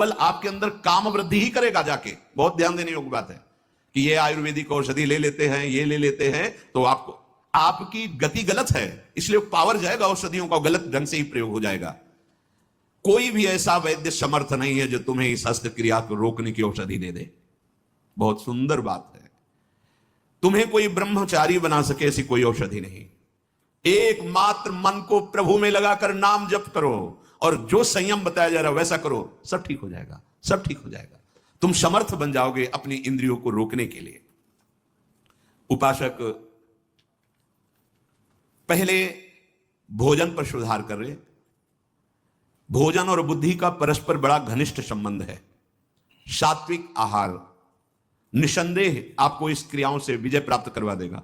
केवल आपके अंदर काम वृद्धि ही करेगा जाके। बहुत ध्यान देने योग्य बात है कि ये आयुर्वेदिक औषधि ले लेते हैं, ये ले लेते हैं, तो आपको आपकी गति गलत है, इसलिए पावर जाएगा औषधियों का, गलत ढंग से ही प्रयोग हो जाएगा। कोई भी ऐसा वैद्य समर्थ नहीं है जो तुम्हें इस हस्त क्रिया को रोकने की औषधि दे दे। बहुत सुंदर बात है। तुम्हें कोई ब्रह्मचारी बना सके ऐसी कोई औषधि नहीं। एकमात्र मन को प्रभु में लगाकर नाम जप करो और जो संयम बताया जा रहा है वैसा करो, सब ठीक हो जाएगा, सब ठीक हो जाएगा। तुम समर्थ बन जाओगे अपनी इंद्रियों को रोकने के लिए। उपासक पहले भोजन पर सुधार कर रहे। भोजन और बुद्धि का परस्पर बड़ा घनिष्ठ संबंध है। सात्विक आहार निसंदेह आपको इस क्रियाओं से विजय प्राप्त करवा देगा।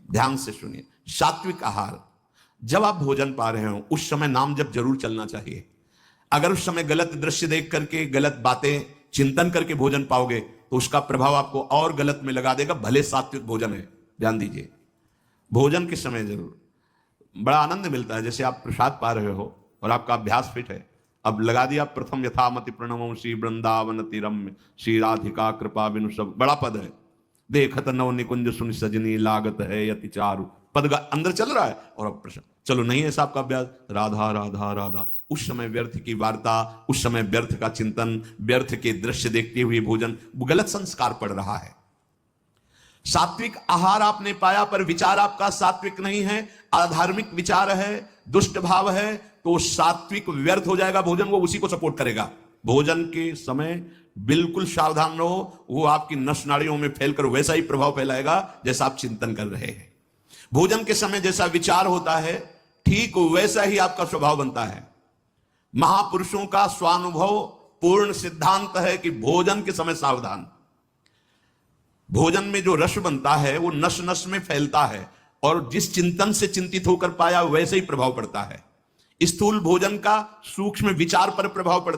ध्यान से सुनिए, सात्विक आहार, जब आप भोजन पा रहे हो उस समय नाम जप जरूर चलना चाहिए। अगर उस समय गलत दृश्य देख करके, गलत बातें चिंतन करके भोजन पाओगे तो उसका प्रभाव आपको और गलत में लगा देगा, भले सात्विक भोजन है। ध्यान दीजिए, भोजन के समय जरूर बड़ा आनंद मिलता है। जैसे आप प्रसाद पा रहे हो और आपका अभ्यास फिट है, अब लगा दिया प्रथम यथामति प्रणवं श्री वृंदावन तिरम्य श्री राधिका कृपा बिनु सब, बड़ा पद है। देखत नव निकुंज सुन सजनी लागत है यति चारु, पद अंदर चल रहा है और अब प्रश्न चलो नहीं है साहब का अभ्यास, राधा राधा राधा। उस समय व्यर्थ की वार्ता, उस समय व्यर्थ का चिंतन, व्यर्थ के दृश्य देखते हुए भोजन, गलत संस्कार पड़ रहा है। सात्विक आहार आपने पाया पर विचार आपका सात्विक नहीं है, अधार्मिक विचार है, दुष्ट भाव है, तो सात्विक व्यर्थ हो जाएगा भोजन, वो उसी को सपोर्ट करेगा। भोजन के समय बिल्कुल सावधान रहो, वो आपकी नस नाड़ियों में फैलकर वैसा ही प्रभाव फैलाएगा जैसा आप चिंतन कर रहे हैं। भोजन के समय जैसा विचार होता है ठीक वैसा ही आपका स्वभाव बनता है। महापुरुषों का स्वानुभव पूर्ण सिद्धांत है कि भोजन के समय सावधान। भोजन में जो रस बनता है वो नस नस में फैलता है और जिस चिंतन से चिंतित होकर पाया वैसे ही प्रभाव पड़ता है। स्थूल भोजन का सूक्ष्म विचार पर प्रभाव पड़ता है।